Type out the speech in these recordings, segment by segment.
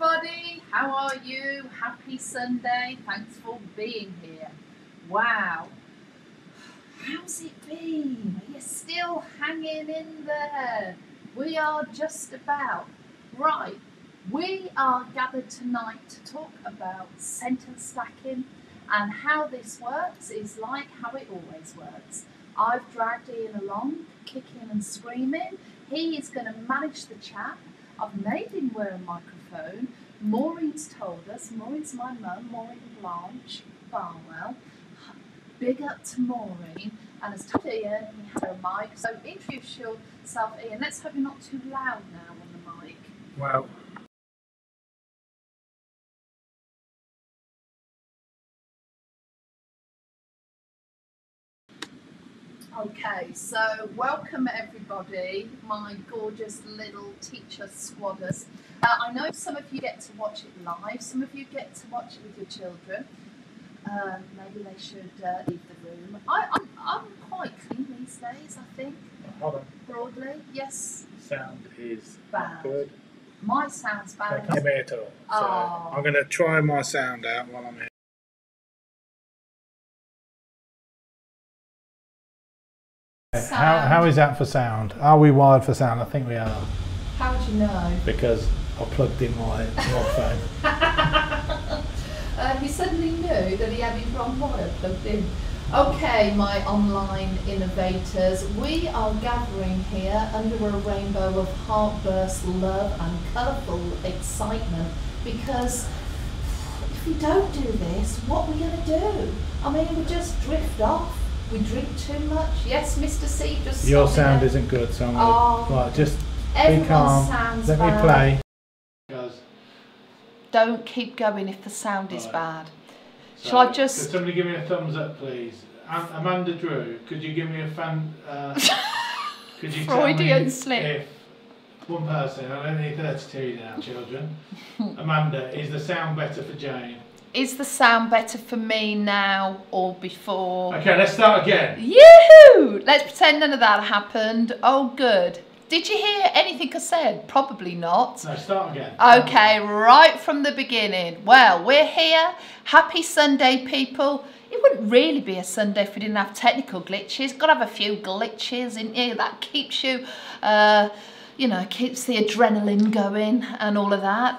everybody, how are you? Happy Sunday, thanks for being here. Wow, how's it been? Are you still hanging in there? We are just about, right, we are gathered tonight to talk about sentence stacking, and how this works is like how it always works. I've dragged Ian along, kicking and screaming. He is going to manage the chat. I've made him wear a microphone. Maureen's told us, Maureen's my mum, Maureen Blanche Barwell. Big up to Maureen. And as told Ian, he has a mic. So introduce yourself, Ian. Let's hope you're not too loud now on the mic. Wow. Okay, so welcome everybody, my gorgeous little teacher squadders. I know some of you get to watch it live, some of you get to watch it with your children. Maybe they should leave the room. I'm quite clean these days, I think. Hold on. Broadly, yes. Sound is Bad. not good. My sound's I bad. can't hear at all. So Oh. I'm going to try my sound out while I'm here. How is that for sound? Are we wired for sound? I think we are. How would you know? Because I plugged in my phone. He suddenly knew that he had his wrong wire plugged in. Okay, my online innovators, we are gathering here under a rainbow of heartburst love and colourful excitement, because if we don't do this, what are we going to do? I mean, we just drift off. We drink too much. Yes, Mr. C, just Your stop sound again. isn't good, so I'm Oh, going to... Right, just be everyone's calm. sounds Let bad. me play. Don't keep going if the sound is Right. bad. So, Shall I just... Could somebody give me a thumbs up, please? Amanda Drew, could you give me a fan... could you tell me Freudian slip. if one person, I don't need 32 now, children. Amanda, is the sound better for Jane? Is the sound better for me now or before? Okay, let's start again. Yoo-hoo! Let's pretend none of that happened. Oh, good. Did you hear anything I said? Probably not. No, start again. Okay, right from the beginning. Well, we're here. Happy Sunday, people. It wouldn't really be a Sunday if we didn't have technical glitches. Got to have a few glitches in here. That keeps you... you know, keeps the adrenaline going and all of that.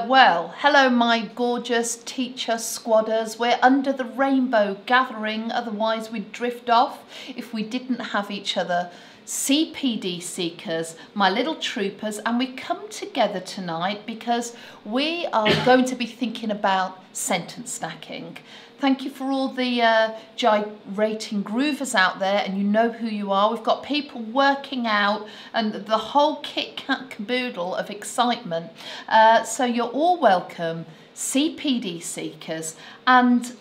Well, hello my gorgeous teacher squadders. We're under the rainbow gathering, otherwise we'd drift off if we didn't have each other. CPD seekers, my little troopers, and we come together tonight because we are going to be thinking about sentence stacking. Thank you for all the gyrating groovers out there, and you know who you are. We've got people working out and the whole kit kat caboodle of excitement. So you're all welcome, CPD seekers. And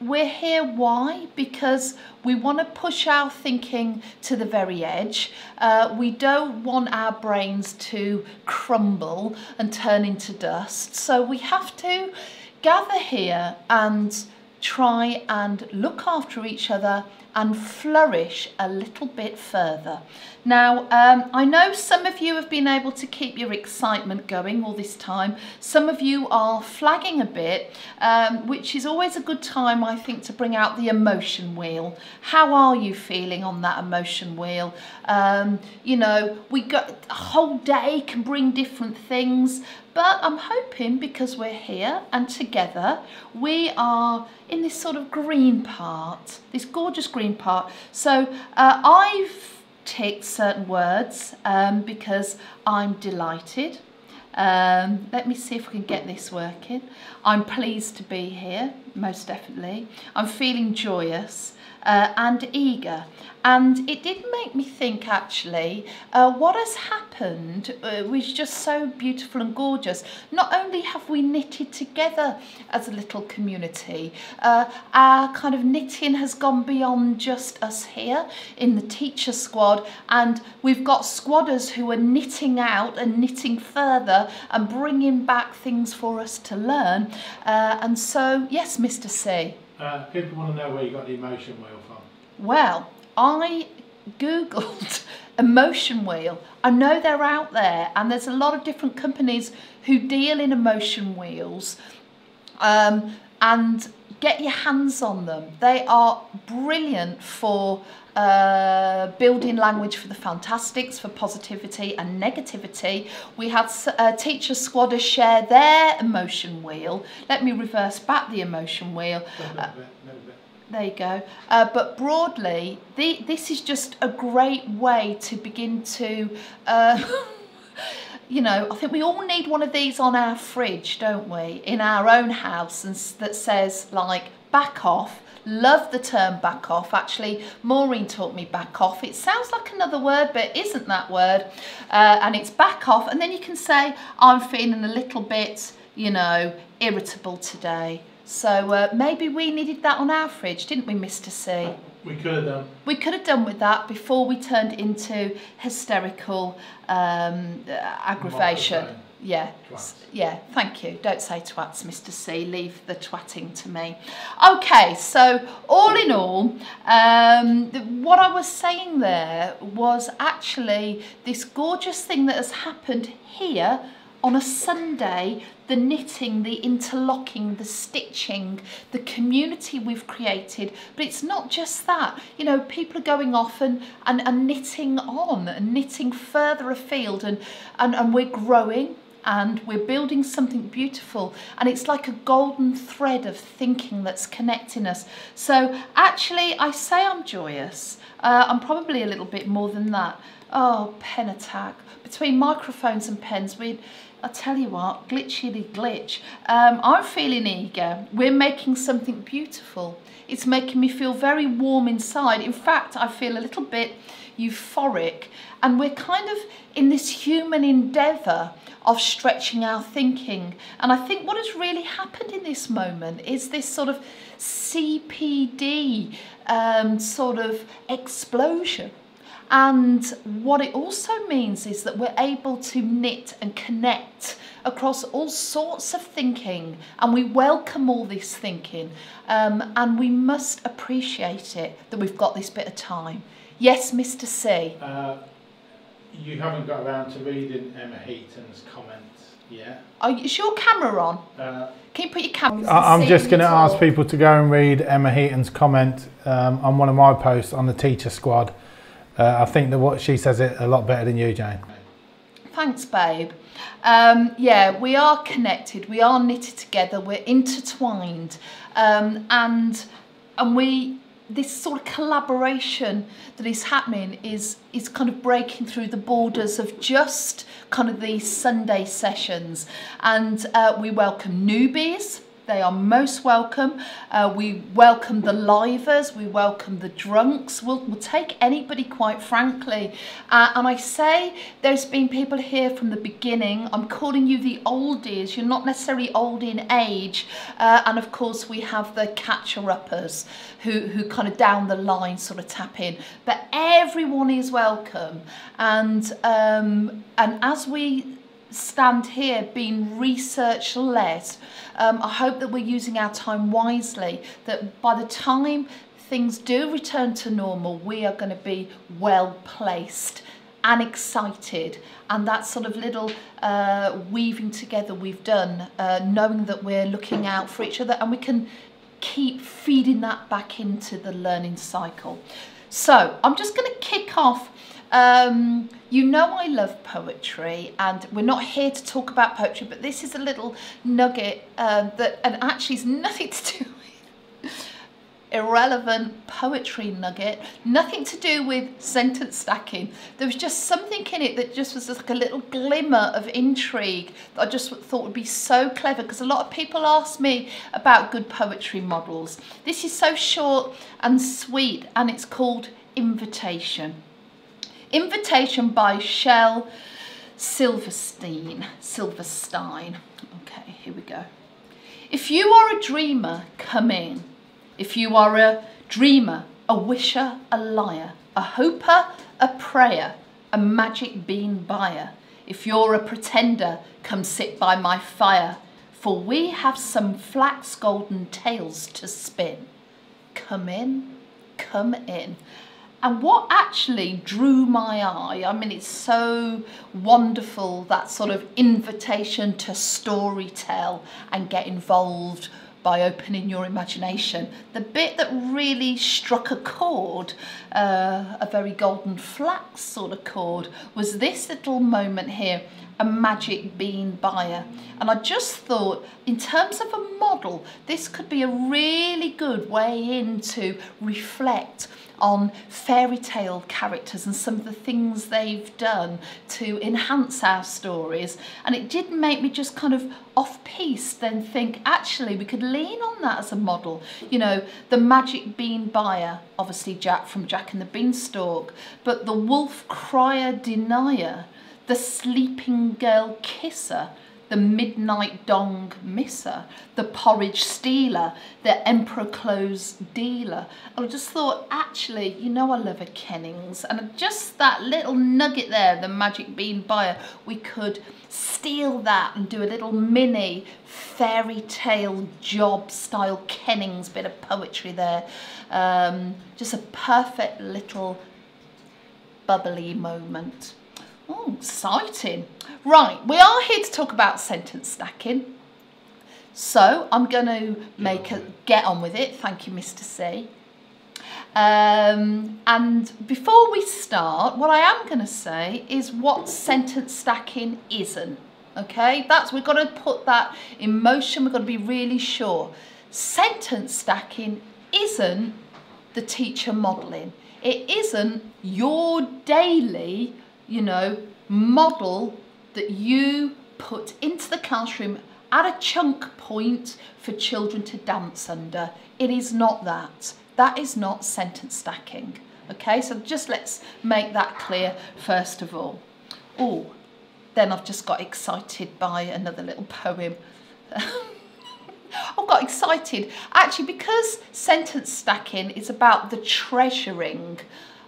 we're here, why? Because we want to push our thinking to the very edge. We don't want our brains to crumble and turn into dust. So we have to gather here and try and look after each other and flourish a little bit further. Now, I know some of you have been able to keep your excitement going all this time. Some of you are flagging a bit, which is always a good time, I think, to bring out the emotion wheel. How are you feeling on that emotion wheel? You know, a whole day can bring different things, but I'm hoping because we're here and together, we are in this sort of green part, this gorgeous green part. So I've ticked certain words because I'm delighted. Let me see if we can get this working. I'm pleased to be here, most definitely. I'm feeling joyous and eager. And it did make me think, actually, what has happened was just so beautiful and gorgeous. Not only have we knitted together as a little community, our kind of knitting has gone beyond just us here in the teacher squad, and we've got squadders who are knitting out and knitting further and bringing back things for us to learn. And so, yes, Mr. C. People want to know where you got the emotion wheel from. Well, I Googled emotion wheel. I know they're out there, and there's a lot of different companies who deal in emotion wheels, and get your hands on them. They are brilliant for building language for the fantastics, for positivity and negativity. We had teacher squadders share their emotion wheel. Let me reverse back the emotion wheel. There you go. But broadly, this is just a great way to begin to, you know, I think we all need one of these on our fridge, don't we, in our own house, and that says, like, back off. Love the term back off. Actually, Maureen taught me back off. It sounds like another word, but it isn't that word. And it's back off. And then you can say, I'm feeling a little bit, you know, irritable today. So maybe we needed that on our fridge, didn't we, Mr. C? We could have done. We could have done with that before we turned into hysterical aggravation. Microphone. Yeah, Twats. yeah, thank you. Don't say twats, Mr. C. Leave the twatting to me. Okay, so all in all, what I was saying there was actually this gorgeous thing that has happened here on a Sunday, the knitting, the interlocking, the stitching, the community we've created. But it's not just that. You know, people are going off and knitting on and knitting further afield, and we're growing and we're building something beautiful. And it's like a golden thread of thinking that's connecting us. So actually, I say I'm joyous. I'm probably a little bit more than that. Oh, pen attack. Between microphones and pens, I'll tell you what, glitchily glitch. I'm feeling eager. We're making something beautiful. It's making me feel very warm inside. In fact, I feel a little bit euphoric, and we're kind of in this human endeavour of stretching our thinking. And I think what has really happened in this moment is this sort of CPD sort of explosion. And what it also means is that we're able to knit and connect across all sorts of thinking, and we welcome all this thinking, and we must appreciate it that we've got this bit of time. Yes, Mr. C. You haven't got around to reading Emma Heaton's comments yet. Is your camera on? Can you put your camera on? I'm just going to ask people to go and read Emma Heaton's comment on one of my posts on the Teacher Squad. I think that what she says it a lot better than you, Jane. Thanks, babe. Yeah, we are connected. We are knitted together. We're intertwined, and this sort of collaboration that is happening is kind of breaking through the borders of just kind of these Sunday sessions, and we welcome newbies. They are most welcome. We welcome the livers, we welcome the drunks. We'll take anybody, quite frankly. And I say there's been people here from the beginning. I'm calling you the oldies. You're not necessarily old in age. And of course, we have the catcher-uppers who kind of down the line sort of tap in. But everyone is welcome. And as we stand here being research led, I hope that we're using our time wisely, that by the time things do return to normal, we are going to be well placed and excited, and that sort of little weaving together we've done, knowing that we're looking out for each other, and we can keep feeding that back into the learning cycle. So I'm just going to kick off. You know I love poetry, and we're not here to talk about poetry, but this is a little nugget that actually has nothing to do with irrelevant poetry nugget, nothing to do with sentence stacking. There was just something in it that just was like a little glimmer of intrigue that I just thought would be so clever, because a lot of people ask me about good poetry models. This is so short and sweet, and it's called Invitation. Invitation by Shel Silverstein. Okay, here we go. If you are a dreamer, come in. If you are a dreamer, a wisher, a liar, a hoper, a prayer, a magic bean buyer. If you're a pretender, come sit by my fire, for we have some flax golden tales to spin. Come in, come in. And what actually drew my eye, I mean, it's so wonderful, that sort of invitation to story tell and get involved by opening your imagination. The bit that really struck a chord, a very golden flax sort of chord, was this little moment here, a magic bean buyer. And I just thought, in terms of a model, this could be a really good way in to reflect on fairy tale characters and some of the things they've done to enhance our stories. And it did make me just kind of off-piste, then think, actually, we could lean on that as a model. You know, the magic bean buyer, obviously Jack from Jack and the Beanstalk, but the wolf crier denier, the sleeping girl kisser, the midnight dong misser, the porridge stealer, the emperor clothes dealer. And I just thought, actually, you know, I love a Kennings, and just that little nugget there, the magic bean buyer, we could steal that and do a little mini fairy tale job style Kennings bit of poetry there. Just a perfect little bubbly moment. Oh, exciting. Right, we are here to talk about sentence stacking. So I'm going to get on with it. Thank you, Mr. C. And before we start, what I am going to say is what sentence stacking isn't. Okay, we've got to put that in motion. We've got to be really sure. Sentence stacking isn't the teacher modelling. It isn't your daily, you know, model that you put into the classroom at a chunk point for children to dance under. It is not that. That is not sentence stacking. Okay, so just let's make that clear first of all. Oh, then I've just got excited by another little poem. I've got excited actually because sentence stacking is about the treasuring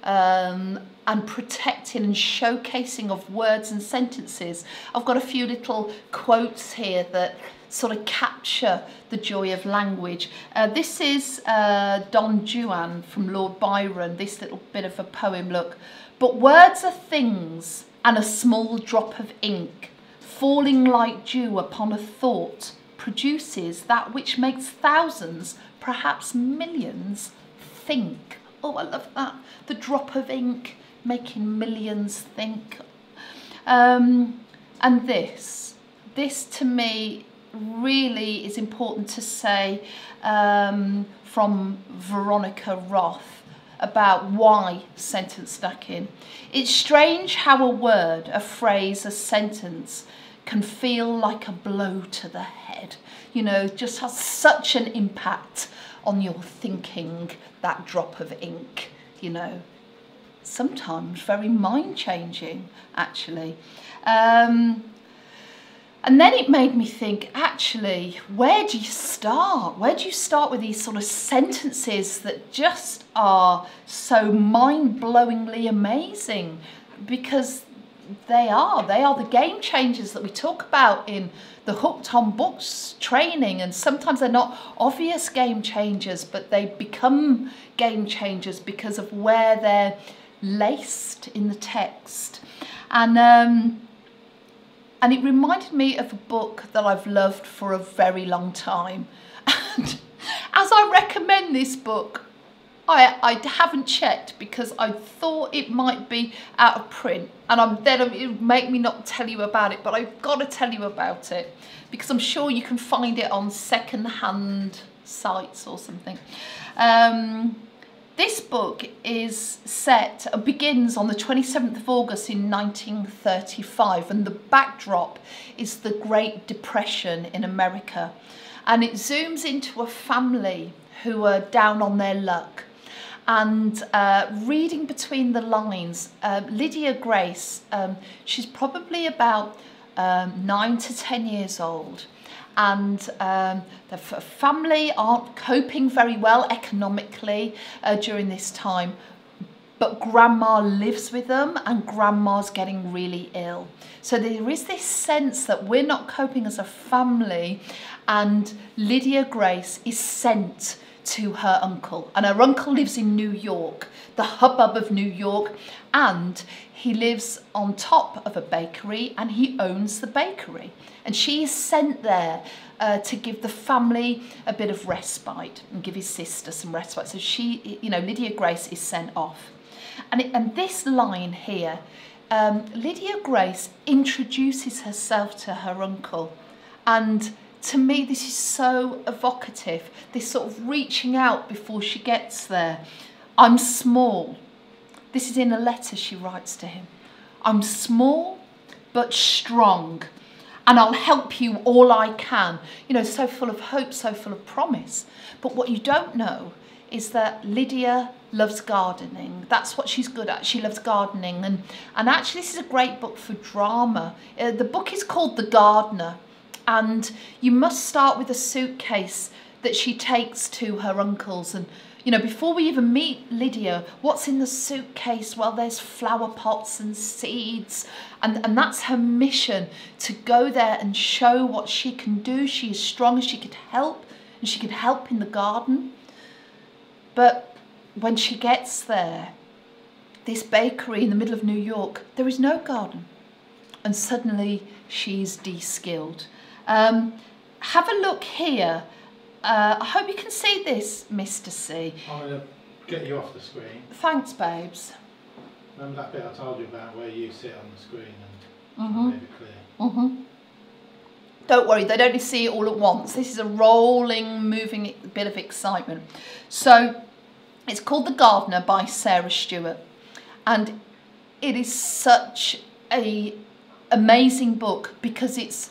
and protecting and showcasing of words and sentences. I've got a few little quotes here that sort of capture the joy of language. This is Don Juan from Lord Byron, this little bit of a poem, look. But words are things, and a small drop of ink, falling like dew upon a thought, produces that which makes thousands, perhaps millions, think. Oh, I love that. The drop of ink making millions think. And this to me really is important to say, from Veronica Roth, about why sentence stacking. It's strange how a word, a phrase, a sentence can feel like a blow to the head. You know, just has such an impact on your thinking, that drop of ink, you know. Sometimes very mind-changing, actually. And then it made me think, actually, where do you start? Where do you start with these sort of sentences that just are so mind-blowingly amazing? Because they are the game changers that we talk about in the Hooked on Books training, and sometimes they're not obvious game changers, but they become game changers because of where they're laced in the text. And it reminded me of a book that I've loved for a very long time. And as I recommend this book, I haven't checked because I thought it might be out of print, and then it would make me not tell you about it, but I've got to tell you about it because I'm sure you can find it on second-hand sites or something. This book begins on the 27th of August in 1935, and the backdrop is the Great Depression in America. And it zooms into a family who are down on their luck. And reading between the lines, Lydia Grace, she's probably about 9 to 10 years old. And the family aren't coping very well economically during this time, but grandma lives with them and grandma's getting really ill. So there is this sense that we're not coping as a family, and Lydia Grace is sent to her uncle. And her uncle lives in New York, the hubbub of New York, and he lives on top of a bakery and he owns the bakery. And she is sent there to give the family a bit of respite and give his sister some respite. So she, you know, Lydia Grace is sent off. And this line here, Lydia Grace introduces herself to her uncle. And to me, this is so evocative, this sort of reaching out before she gets there. I'm small. This is in a letter she writes to him. I'm small but strong, and I'll help you all I can. You know, so full of hope, so full of promise. But what you don't know is that Lydia loves gardening. That's what she's good at. She loves gardening. And actually, this is a great book for drama. The book is called The Gardner. And you must start with a suitcase that she takes to her uncle's. And, you know, before we even meet Lydia, what's in the suitcase? Well, there's flower pots and seeds. And that's her mission, to go there and show what she can do. She is strong and she could help. And she could help in the garden. But when she gets there, this bakery in the middle of New York, there is no garden. And suddenly she's de-skilled. Have a look here. I hope you can see this, Mr. C. I'm going to get you off the screen. Thanks, babes. Remember that bit I told you about where you sit on the screen and make it clear? Don't worry, they don't see it all at once. This is a rolling, moving bit of excitement. So, it's called The Gardner by Sarah Stewart. And it is such an amazing book because it's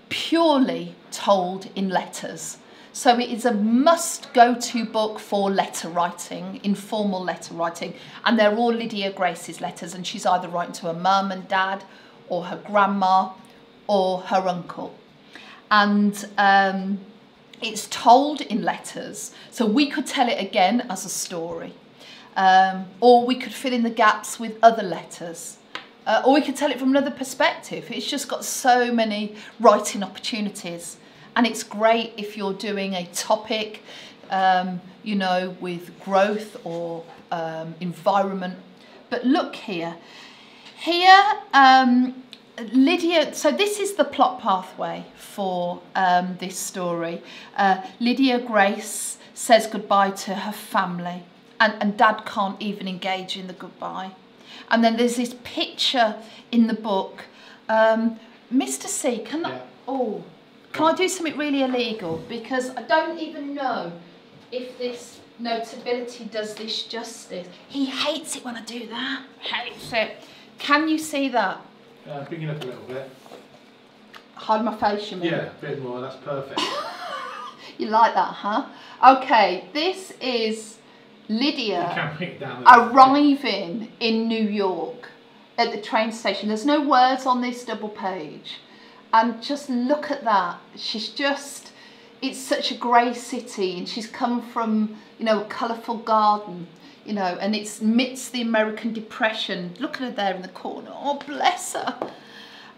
purely told in letters. So it is a must go-to book for letter writing, informal letter writing. And they're all Lydia Grace's letters, and she's either writing to her mum and dad or her grandma or her uncle. And it's told in letters, so we could tell it again as a story. Or we could fill in the gaps with other letters. Or we could tell it from another perspective. It's just got so many writing opportunities. And it's great if you're doing a topic, you know, with growth or environment. But look here. Here, Lydia, so this is the plot pathway for this story. Lydia Grace says goodbye to her family, and Dad can't even engage in the goodbye. And then there's this picture in the book. Mr. C, can I do something really illegal? Because I don't even know if this Notability does this justice. He hates it when I do that. Hates it. Can you see that? Bring it up a little bit. Hide my face, you mean? Yeah, a bit more, that's perfect. You like that, huh? Okay, this is Lydia arriving in New York at the train station. There's no words on this double page. And just look at that. She's just, it's such a grey city, and she's come from, you know, a colourful garden, you know, and it's amidst the American Depression. Look at her there in the corner. Oh, bless her.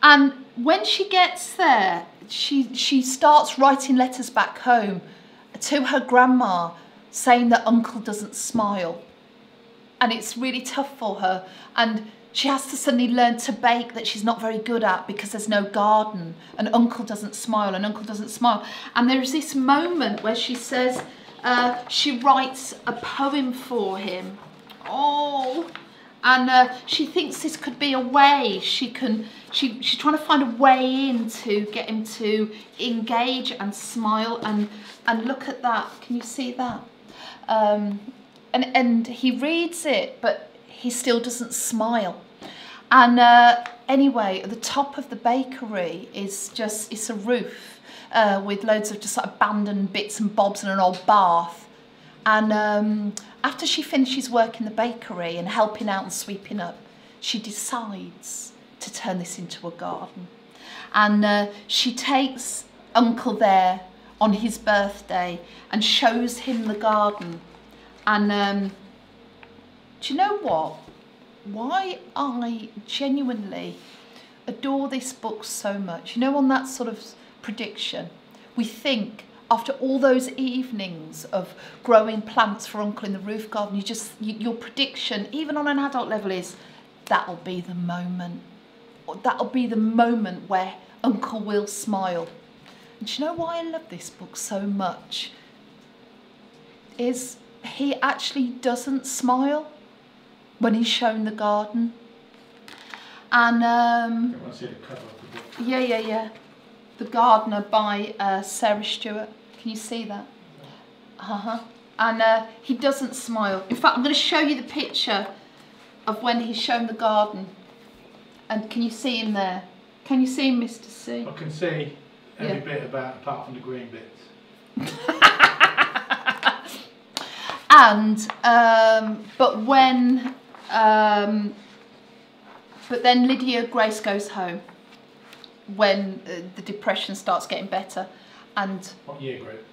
And when she gets there, she starts writing letters back home to her grandma saying that Uncle doesn't smile. And it's really tough for her. And she has to suddenly learn to bake that she's not very good at because there's no garden. And Uncle doesn't smile, and Uncle doesn't smile. And there's this moment where she says she writes a poem for him. Oh, and she thinks this could be a way she's trying to find a way in to get him to engage and smile, and look at that. Can you see that? And he reads it, but he still doesn't smile. And anyway, at the top of the bakery is just, it's a roof with loads of just like abandoned bits and bobs and an old bath. And after she finishes work in the bakery and helping out and sweeping up, she decides to turn this into a garden. And she takes Uncle there on his birthday and shows him the garden. And do you know what? Why I genuinely adore this book so much, you know, on that sort of prediction, we think, after all those evenings of growing plants for Uncle in the roof garden, your prediction, even on an adult level, is that'll be the moment. That'll be the moment where Uncle will smile. And do you know why I love this book so much? Is he actually doesn't smile when he's shown the garden. And yeah. The Gardner by Sarah Stewart. Can you see that? And he doesn't smile. In fact, I'm going to show you the picture of when he's shown the garden. And can you see him there? Can you see him, Mr. C? I can see every bit apart from the green bits. And but then Lydia Grace goes home when the depression starts getting better. And what year group?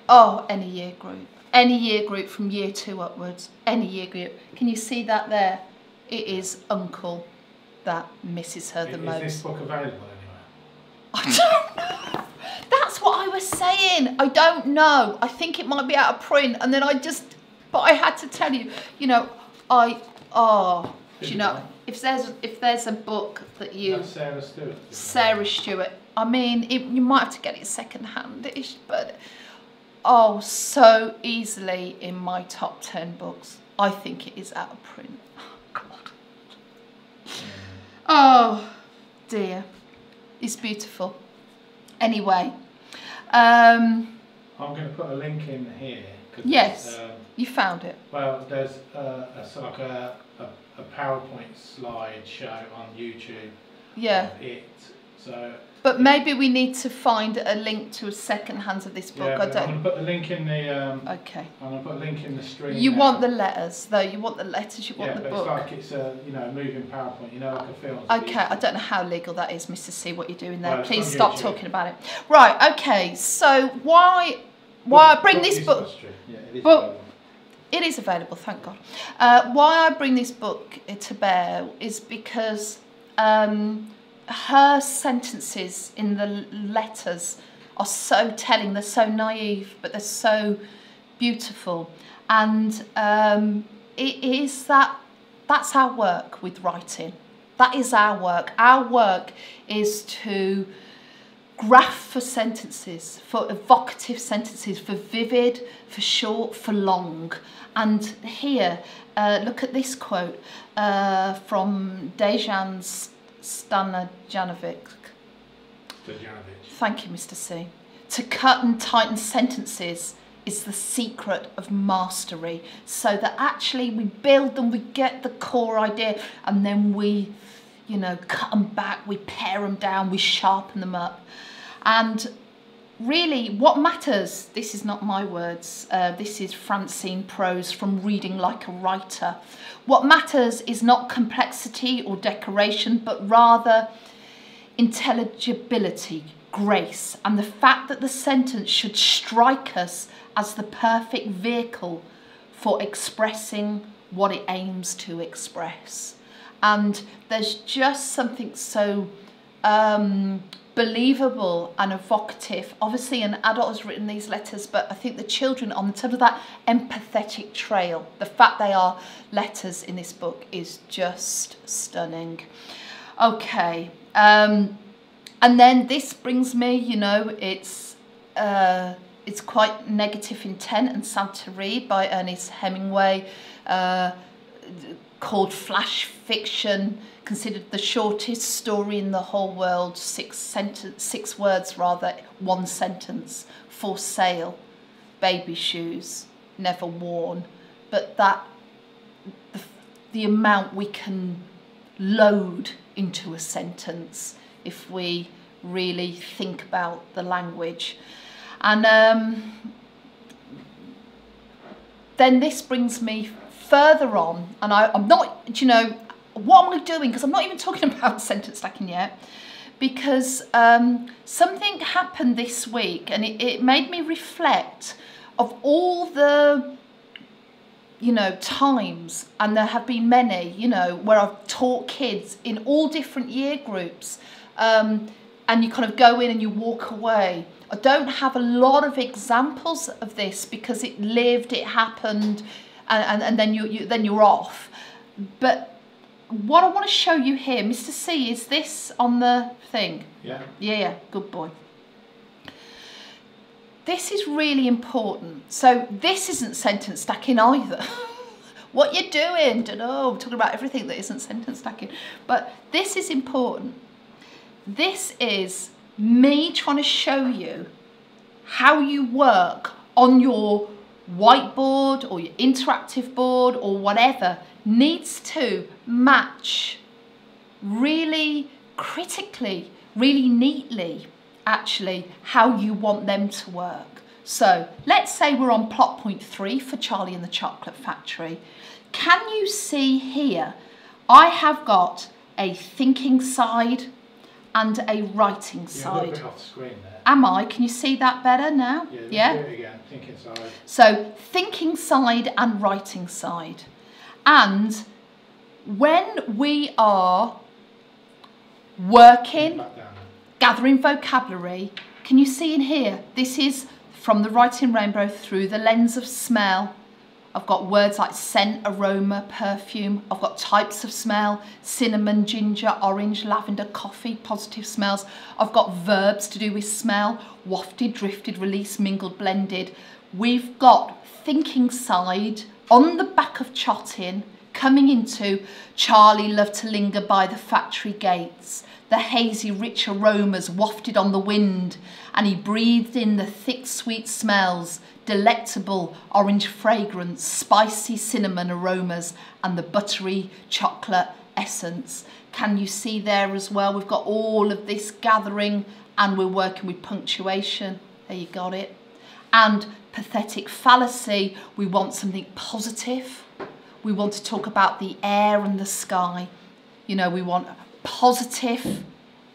Oh, any year group. Any year group from year 2 upwards. Any year group. Can you see that there? It is Uncle that misses her the most. Is this book available anywhere? I don't know. That's what I was saying. I don't know. I think it might be out of print. And then but I had to tell you, you know, do you know, if there's a book that you... That's Sarah Stewart. Sarah Stewart. I mean, you might have to get it second-hand-ish, but so easily in my top 10 books. I think it is out of print. Oh, God. Oh, dear. It's beautiful. Anyway. I'm going to put a link in here. Yes, you found it. Well, there's a PowerPoint slideshow on YouTube. Yeah. Of it. So. But maybe we need to find a link to a second hands of this book. Yeah, I'm going to put the link in the. Okay. I'm going to put a link in the stream. You want the letters, though. You want the letters. You want the book. Yeah, but it's like it's a moving PowerPoint. You know, like a film. Okay, I don't know how legal that is, Mr. C. What you're doing there? Well, please stop talking about it. Right. Okay. So why I bring this book? Yeah, it is available. It is available. Thank God. Why I bring this book to bear is because. Her sentences in the letters are so telling. They're so naive, but they're so beautiful. And it is that's our work with writing. That is our work. Our work is to graph for sentences, for evocative sentences, for vivid, for short, for long. And here, look at this quote from Dejan Stanojanovic. Thank you, Mr. C. To cut and tighten sentences is the secret of mastery, so that actually we build them, we get the core idea, and then we, you know, cut them back, we pare them down, we sharpen them up. And really, what matters, this is not my words, this is Francine Prose from Reading Like a Writer. What matters is not complexity or decoration, but rather intelligibility, grace, and the fact that the sentence should strike us as the perfect vehicle for expressing what it aims to express. And there's just something so believable and evocative. Obviously an adult has written these letters, but I think the children, on terms of that empathetic trail, the fact they are letters in this book is just stunning. Okay, and then this brings me, you know, it's quite negative intent and sad to read, by Ernest Hemingway, called flash fiction, considered the shortest story in the whole world, 6 words rather, 1 sentence, for sale, baby shoes, never worn. But the amount we can load into a sentence if we really think about the language. And then this brings me further on, and I'm not, you know, what am I doing? Because I'm not even talking about sentence stacking yet, because something happened this week, and it made me reflect of all the, you know, times, and there have been many, you know, where I've taught kids in all different year groups, and you kind of go in and you walk away, I don't have a lot of examples of this because it lived, it happened, and then you're off. But what I want to show you here, Mr. C, is this on the thing? Yeah. Yeah, good boy. This is really important. So this isn't sentence stacking either. What you're doing, don't know, we're talking about everything that isn't sentence stacking. But this is important. This is me trying to show you how you work on your whiteboard or your interactive board or whatever needs to match really critically, really neatly, actually, how you want them to work. So let's say we're on plot point 3 for Charlie and the Chocolate Factory. Can you see here, I have got a thinking side and a writing side. You're a bit off the screen there. Am I? Can you see that better now? Yeah? Do it again, thinking side. So thinking side and writing side. And when we are working, gathering vocabulary, can you see in here, this is from the Writing Rainbow through the lens of smell. I've got words like scent, aroma, perfume. I've got types of smell, cinnamon, ginger, orange, lavender, coffee, positive smells. I've got verbs to do with smell, wafted, drifted, released, mingled, blended. We've got thinking side on the back of Chottin coming into Charlie loved to linger by the factory gates. The hazy, rich aromas wafted on the wind, and he breathed in the thick, sweet smells, delectable orange fragrance, spicy cinnamon aromas, and the buttery chocolate essence. Can you see there as well? We've got all of this gathering, and we're working with punctuation. There you got it. And pathetic fallacy, we want something positive. We want to talk about the air and the sky. You know, we want positive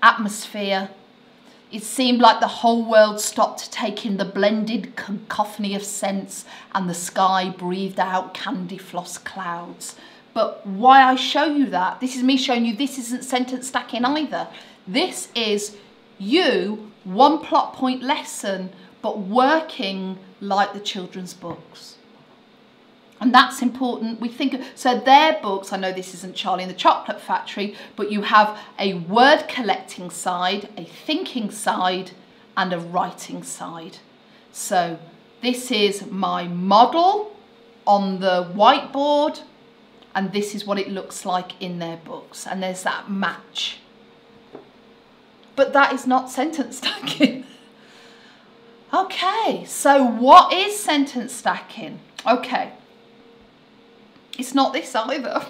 atmosphere. It seemed like the whole world stopped to take in the blended cacophony of scents, and the sky breathed out candy floss clouds. But why I show you that, this is me showing you this isn't sentence stacking either. This is you, one plot point lesson, but working like the children's books. And that's important. We think, so their books, I know this isn't Charlie and the Chocolate Factory, but you have a word collecting side, a thinking side, and a writing side. So this is my model on the whiteboard, and this is what it looks like in their books. And there's that match. But that is not sentence stacking. Okay, so what is sentence stacking? Okay. It's not this either.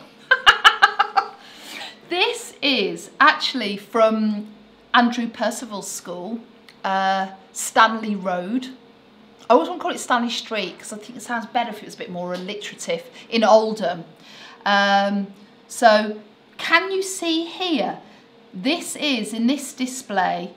This is actually from Andrew Percival's school, Stanley Road. I always want to call it Stanley Street because I think it sounds better if it was a bit more alliterative, in Oldham. So can you see here, this is, in this display,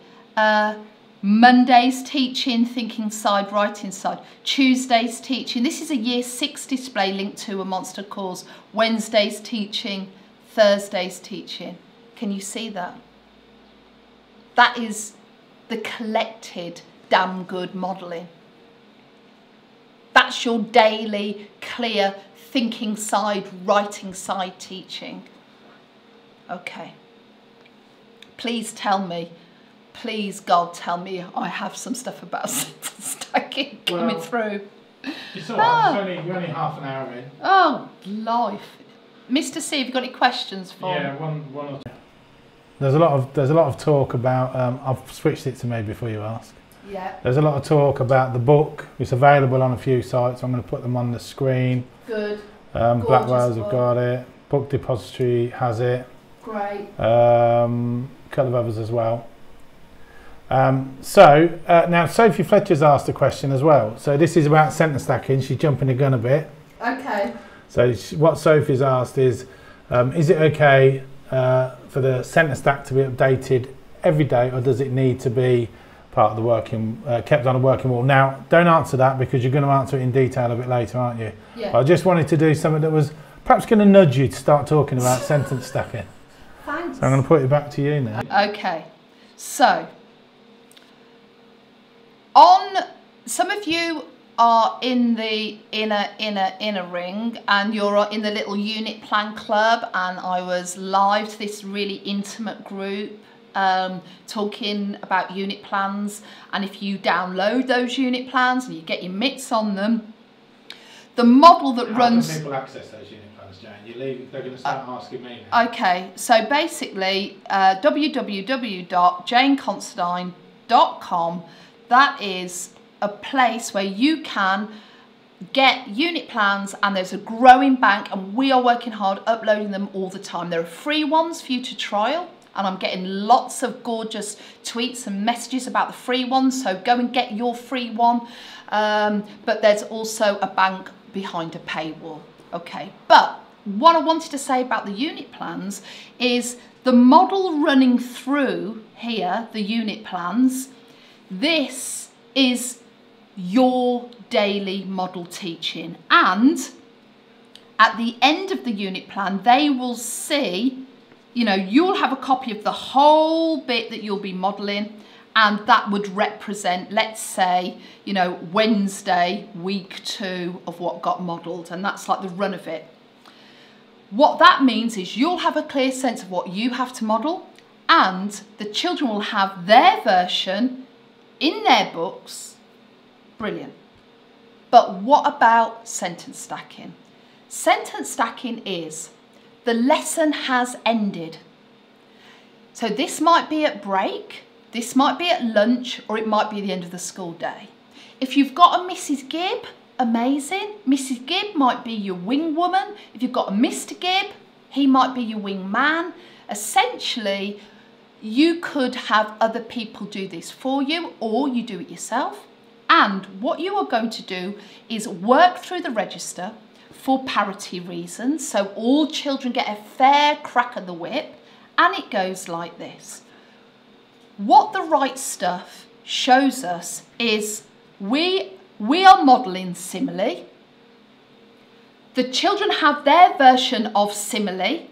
Monday's teaching, thinking side, writing side. Tuesday's teaching. This is a year 6 display linked to a monster course. Wednesday's teaching, Thursday's teaching. Can you see that? That is the collected damn good modelling. That's your daily, clear, thinking side, writing side teaching. Okay. Please tell me. Please, God, tell me I have some stuff about sentence stacking coming through. It's all right. You're only half an hour in. Oh, life. Mr. C, have you got any questions for me? Yeah, one or two. There's a lot of talk about, I've switched it to me before you ask. Yeah. There's a lot of talk about the book. It's available on a few sites. I'm going to put them on the screen. Good. Blackwell's have got it. Book Depository has it. Great. A couple of others as well. Now Sophie Fletcher's asked a question as well. So this is about sentence stacking. She's jumping the gun a bit. Okay. So what Sophie's asked is it okay for the sentence stack to be updated every day, or does it need to be part of the working, kept on a working wall? Now, don't answer that because you're going to answer it in detail a bit later, aren't you? Yeah. But I just wanted to do something that was perhaps going to nudge you to start talking about sentence stacking. Thanks. So I'm going to put it back to you now. Okay. So Some of you are in the inner ring, and you're in the little unit plan club, and I was live to this really intimate group talking about unit plans. And if you download those unit plans and you get your mitts on them, the model that runs... How can people access those unit plans, Jane? They're going to start asking me now. Okay, so basically www.janeconsidine.com, that is a place where you can get unit plans, and there's a growing bank, and we are working hard uploading them all the time. There are free ones for you to trial, and I'm getting lots of gorgeous tweets and messages about the free ones, so go and get your free one. But there's also a bank behind a paywall. Okay, but what I wanted to say about the unit plans is the model running through here, the unit plans, this is your daily model teaching, and at the end of the unit plan they will see, you know, you'll have a copy of the whole bit that you'll be modelling, and that would represent, let's say, you know, Wednesday, week 2 of what got modelled, and that's like the run of it. What that means is you'll have a clear sense of what you have to model, and the children will have their version in their books. Brilliant. But what about sentence stacking? Sentence stacking is the lesson has ended. So this might be at break, this might be at lunch, or it might be the end of the school day. If you've got a Mrs. Gibb, amazing. Mrs. Gibb might be your wing woman. If you've got a Mr. Gibb, he might be your wing man. Essentially, you could have other people do this for you, or you do it yourself. And what you are going to do is work through the register for parity reasons, so all children get a fair crack at the whip, and it goes like this. What the right stuff shows us is we are modelling simile. The children have their version of simile,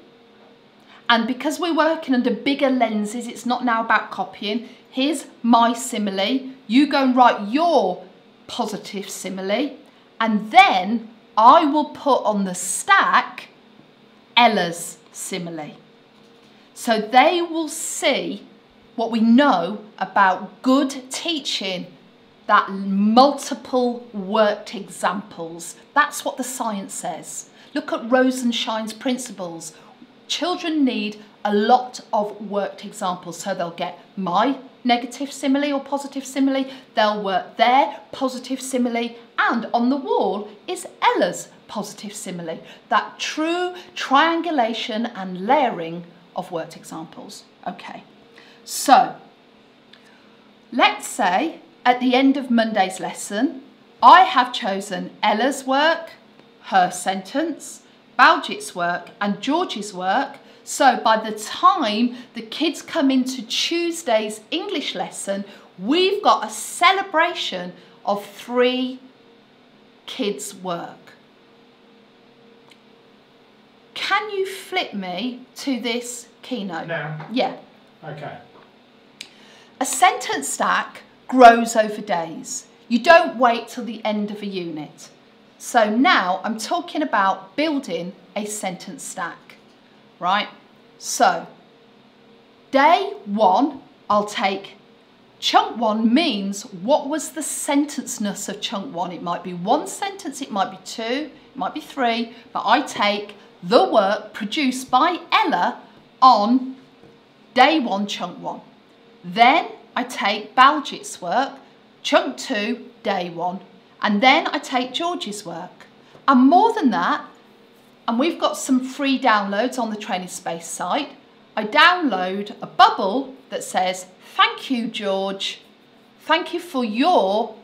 and because we're working under bigger lenses, it's not now about copying. Here's my simile, you go and write your positive simile, and then I will put on the stack Ella's simile. So they will see what we know about good teaching, that multiple worked examples. That's what the science says. Look at Rosenshine's principles. Children need a lot of worked examples, so they'll get my negative simile or positive simile, they'll work their positive simile, and on the wall is Ella's positive simile. That true triangulation and layering of worked examples. Okay, so let's say at the end of Monday's lesson, I have chosen Ella's work, her sentence, Baljit's work and George's work. So by the time the kids come into Tuesday's English lesson, we've got a celebration of 3 kids' work. Can you flip me to this keynote? Now? Yeah. Okay. A sentence stack grows over days. You don't wait till the end of a unit. So now I'm talking about building a sentence stack, right? So day 1, I'll take chunk 1 means what was the sentence-ness of chunk 1? It might be 1 sentence, it might be 2, it might be 3, but I take the work produced by Ella on day 1, chunk 1. Then I take Baljit's work, chunk 2, day 1. And then I take George's work. And more than that, and we've got some free downloads on the Training Space site, I download a bubble that says, thank you, George. Thank you for your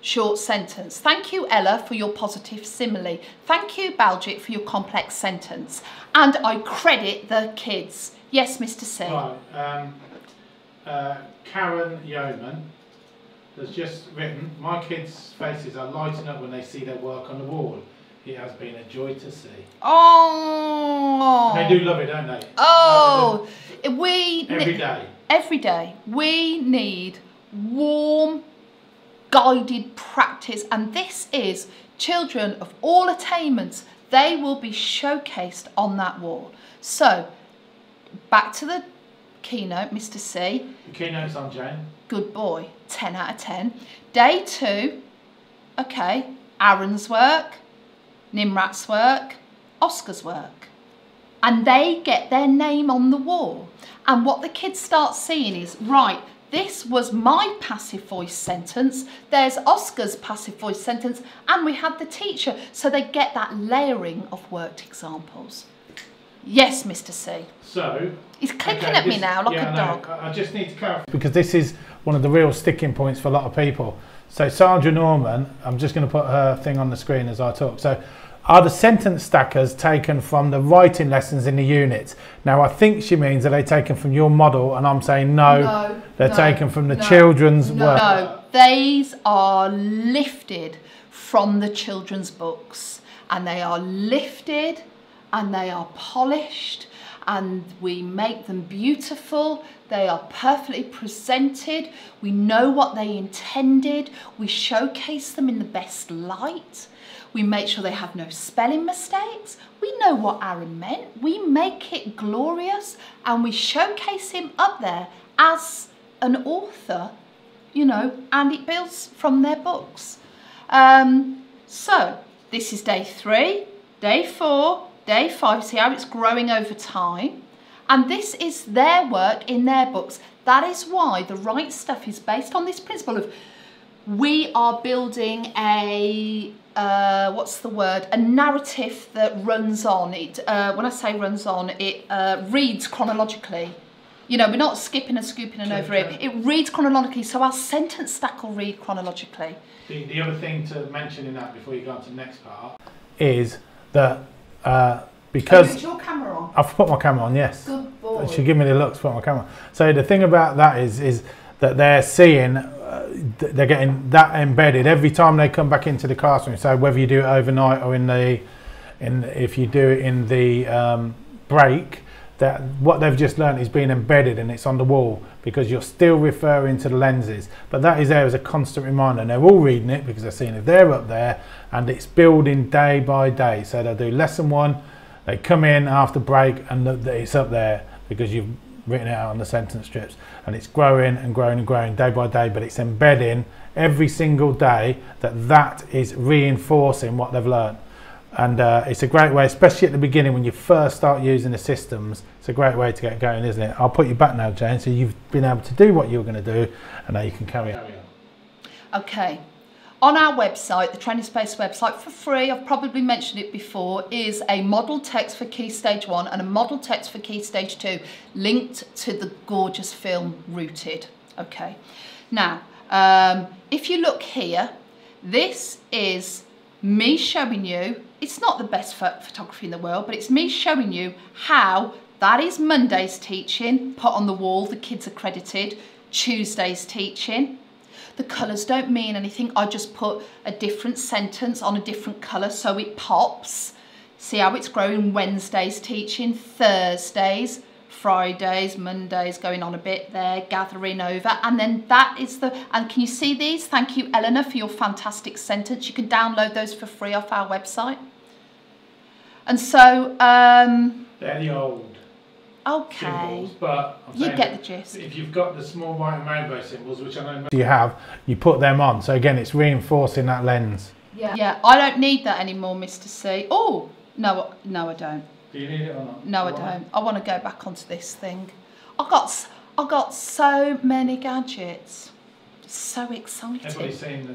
short sentence. Thank you, Ella, for your positive simile. Thank you, Baljit, for your complex sentence. And I credit the kids. Yes, Mr. C. Right. Karen Yeoman has just written, my kids' faces are lighting up when they see their work on the wall. It has been a joy to see. Oh. And they do love it, don't they? Oh. Every day. Every day. We need warm, guided practice, and this is children of all attainments. They will be showcased on that wall. So back to the keynote, Mr. C. The keynote's on, Jane. Good boy, 10 out of 10. Day 2, okay, Aaron's work, Nimrat's work, Oscar's work. And they get their name on the wall. And what the kids start seeing is, right, this was my passive voice sentence, there's Oscar's passive voice sentence, and we had the teacher. So they get that layering of worked examples. Yes, Mr. C. So he's clicking at me now like a dog. I just need to clarify, because this is one of the real sticking points for a lot of people. So Sandra Norman, I'm just going to put her thing on the screen as I talk. So, are the sentence stackers taken from the writing lessons in the units? Now, I think she means, are they taken from your model? And I'm saying no, they're taken from the children's work. No, these are lifted from the children's books, and they are lifted and they are polished, and we make them beautiful. They are perfectly presented. We know what they intended. We showcase them in the best light. We make sure they have no spelling mistakes. We know what Aaron meant. We make it glorious, and we showcase him up there as an author, you know, and it builds from their books. So this is day 3, day 4, day 5. See how it's growing over time. And this is their work in their books. That is why the right stuff is based on this principle of, we are building a, what's the word? A narrative that runs on. It, when I say runs on, it reads chronologically. You know, we're not skipping and scooping and over it. It reads chronologically, so our sentence stack will read chronologically. The other thing to mention in that, before you go on to the next part, is that because... Is your camera on? I've put my camera on, yes. Good boy. She give me the looks to put my camera on. So the thing about that is that they're seeing, they're getting that embedded every time they come back into the classroom. So whether you do it overnight or if you do it in the break, that what they've just learned is being embedded, and it's on the wall, because you're still referring to the lenses. But that is there as a constant reminder, and they're all reading it because they're seeing it. They're up there, and it's building day by day. So they'll do lesson 1, they come in after break, and it's up there because you've written it out on the sentence strips, and it's growing and growing and growing day by day, but it's embedding every single day that is reinforcing what they've learned. And it's a great way, especially at the beginning when you first start using the systems. It's a great way to get going, isn't it? I'll put you back now, Jane, so you've been able to do what you were going to do, and now you can carry on. Okay. On our website, the Training Space website, for free, I've probably mentioned it before, is a model text for Key Stage 1 and a model text for Key Stage 2 linked to the gorgeous film Rooted. Okay. Now, if you look here, this is me showing you, it's not the best photography in the world, but it's me showing you how that is Monday's teaching, put on the wall, the kids are credited, Tuesday's teaching. The colours don't mean anything. I just put a different sentence on a different colour so it pops. See how it's growing? Wednesday's teaching, Thursdays, Fridays, Mondays, going on a bit there, gathering over. And then that is the, and can you see these? Thank you, Eleanor, for your fantastic sentence. You can download those for free off our website. And so... they're the old okay. symbols, but I'm you get the gist. If you've got the small white and rainbow symbols, which I know most you have, you put them on. So again, it's reinforcing that lens. Yeah. Yeah, I don't need that anymore, Mr. C. Oh, no, I don't. Do you need it or not? No, I don't. I want to go back onto this thing. I got so many gadgets. So exciting. Everybody's seen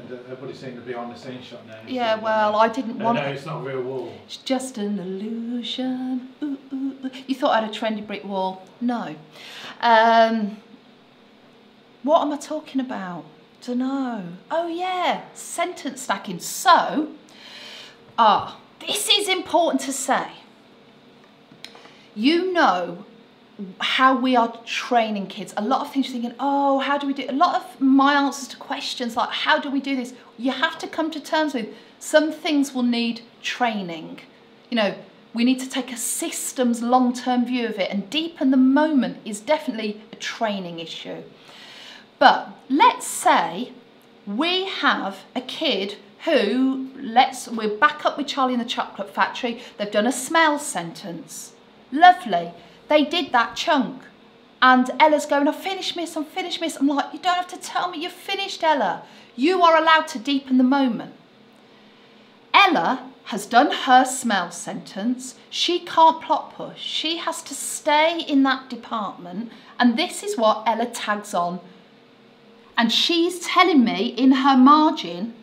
the behind the scenes shot now. Yeah, well, I didn't want no, it's not a real wall. It's just an illusion. Ooh, ooh, ooh. You thought I had a trendy brick wall? No. What am I talking about? Dunno. Oh yeah, sentence stacking. So, this is important to say. You know how we are training kids. A lot of things you're thinking, oh, how do we do it? A lot of my answers to questions like, how do we do this? You have to come to terms with some things will need training. You know, we need to take a systems long-term view of it, and deepen the moment is definitely a training issue. But let's say we have a kid who, we're back up with Charlie and the Chocolate Factory. They've done a smell sentence. Lovely. They did that chunk. And Ella's going, I've finished, miss, I'm finished, miss. I'm like, you don't have to tell me you've finished, Ella. You are allowed to deepen the moment. Ella has done her smell sentence. She can't plot push. She has to stay in that department. And this is what Ella tags on. And she's telling me in her margin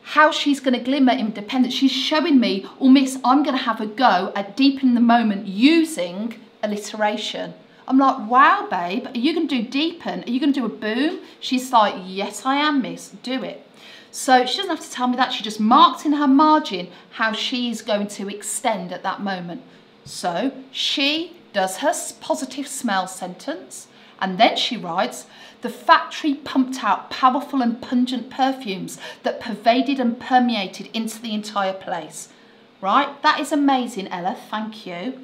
how she's going to glimmer independence. She's showing me, oh miss, I'm going to have a go at deepening the moment using alliteration. I'm like, wow, babe, are you going to do deepen? Are you going to do a boom? She's like, yes, I am, miss, do it. So she doesn't have to tell me that. She just marked in her margin how she's going to extend at that moment. So she does her positive smell sentence, and then she writes, the factory pumped out powerful and pungent perfumes that pervaded and permeated into the entire place. Right? That is amazing, Ella. Thank you.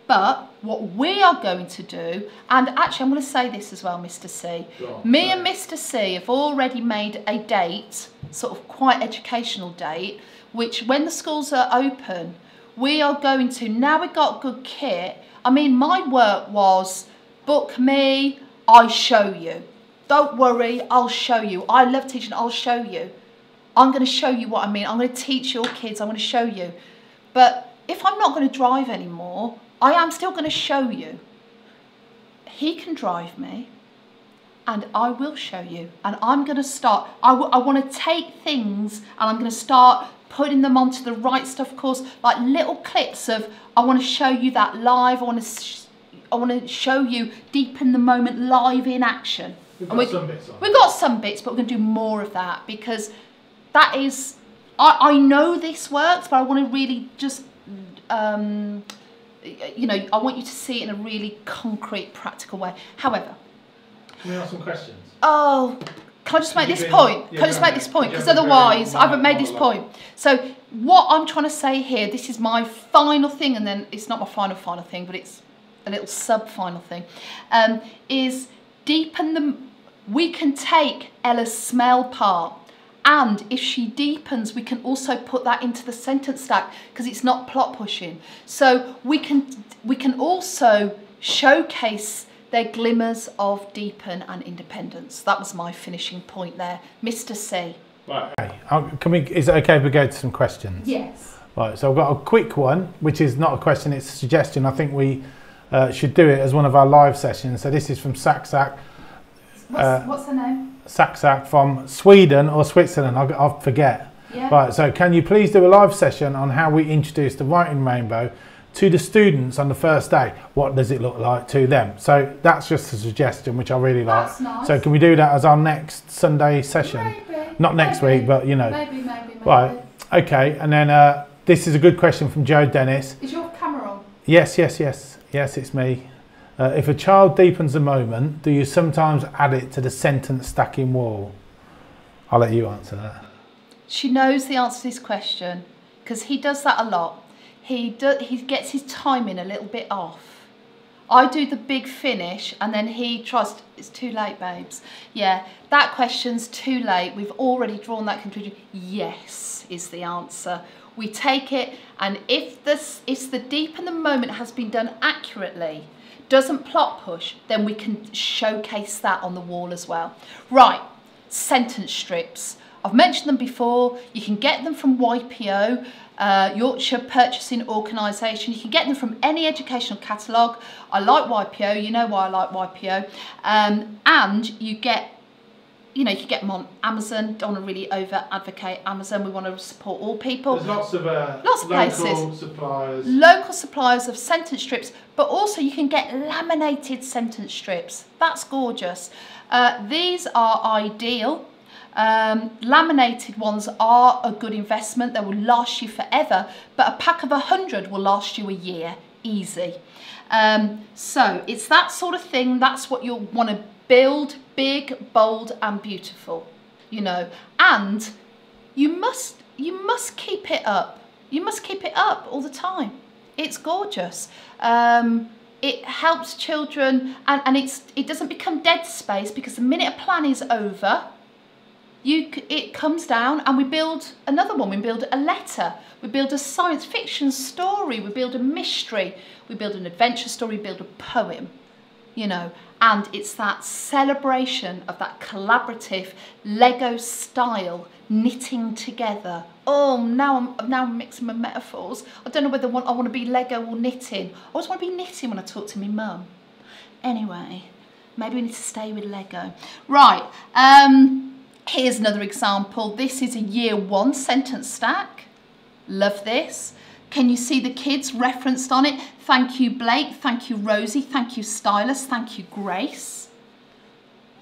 But what we are going to do, and actually I'm going to say this as well, Mr. C. Me and Mr. C have already made a date, sort of quite educational date, which when the schools are open, we are going to, now we've got good kit. I mean, my work was, book me, I show you. Don't worry, I'll show you. I love teaching, I'll show you. I'm going to show you what I mean. I'm going to teach your kids, I'm going to show you. But if I'm not going to drive anymore, I am still going to show you. He can drive me and I will show you. And I'm going to start, I want to take things and I'm going to start putting them onto the right stuff course, like little clips of, I want to show you that live, I want to show you deepen the moment live in action. We've got some bits on. We've got some bits, but we're going to do more of that because that is, I know this works, but I want to really just, you know, I want you to see it in a really concrete, practical way. However, can we ask some questions? Oh, can I just make this point? Can I just make this point? Because otherwise, I haven't made this point. So what I'm trying to say here, this is my final thing, and then it's not my final thing, but it's a little sub-final thing, is deepen the, we can take Ella's smell part, and if she deepens, we can also put that into the sentence stack because it's not plot pushing. So we can also showcase their glimmers of deepen and independence. That was my finishing point there. Mr. C. Right. Okay. Is it okay if we go to some questions? Yes. Right, so I've got a quick one, which is not a question, it's a suggestion. I think we should do it as one of our live sessions. So this is from Sack. What's her name? Sack from Sweden or Switzerland, I forget. Yeah. Right, so can you please do a live session on how we introduce the writing rainbow to the students on the first day? What does it look like to them? So that's just a suggestion, which I really like. That's nice. So can we do that as our next Sunday session? Maybe. Not next week, but you know. Maybe. Right, okay, and then this is a good question from Joe Dennis. Is your camera on? Yes, it's me. If a child deepens a moment, do you sometimes add it to the sentence stacking wall? I'll let you answer that. She knows the answer to this question because he does that a lot. He gets his timing a little bit off. I do the big finish and then he tries to, it's too late, babes. Yeah, that question's too late. We've already drawn that conclusion. Yes is the answer. We take it, and if the deepen the moment has been done accurately, doesn't plot push, then we can showcase that on the wall as well. Right, sentence strips. I've mentioned them before. You can get them from YPO, Yorkshire Purchasing Organisation. You can get them from any educational catalogue. I like YPO, you know why I like YPO. And you get, you know, you can get them on Amazon. Don't want to really over advocate Amazon. We want to support all people. There's lots of places. Suppliers. Local suppliers of sentence strips, but also you can get laminated sentence strips. That's gorgeous. These are ideal. Laminated ones are a good investment. They will last you forever, but a pack of 100 will last you a year, easy. So it's that sort of thing. That's what you'll want to build, big, bold and beautiful, you know, and you must keep it up. You must keep it up all the time. It's gorgeous. It helps children, and it doesn't become dead space, because the minute a plan is over, it comes down and we build another one. We build a letter, we build a science fiction story, we build a mystery, we build an adventure story, we build a poem, you know, and it's that celebration of that collaborative Lego style knitting together. Oh, now I'm mixing my metaphors. I don't know whether I want to be Lego or knitting. I always want to be knitting when I talk to my mum. Anyway, maybe we need to stay with Lego. Right, here's another example. This is a year 1 sentence stack. Love this. Can you see the kids referenced on it? Thank you, Blake. Thank you, Rosie. Thank you, Stylus. Thank you, Grace.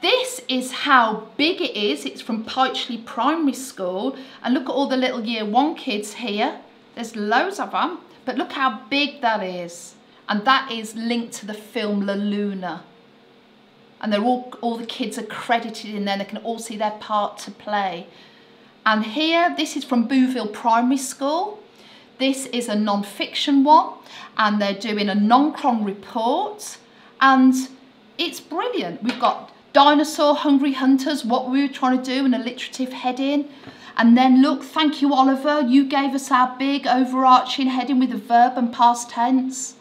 This is how big it is. It's from Pytchley Primary School. And look at all the little year 1 kids here. There's loads of them. But look how big that is. And that is linked to the film La Luna. And they're all the kids are credited in there. They can all see their part to play. And here, this is from Bouville Primary School. This is a non-fiction one. And they're doing a non-cron report. And it's brilliant. We've got Dinosaur Hungry Hunters, what we were trying to do, an alliterative heading. And then look, thank you, Oliver. You gave us our big overarching heading with a verb and past tense.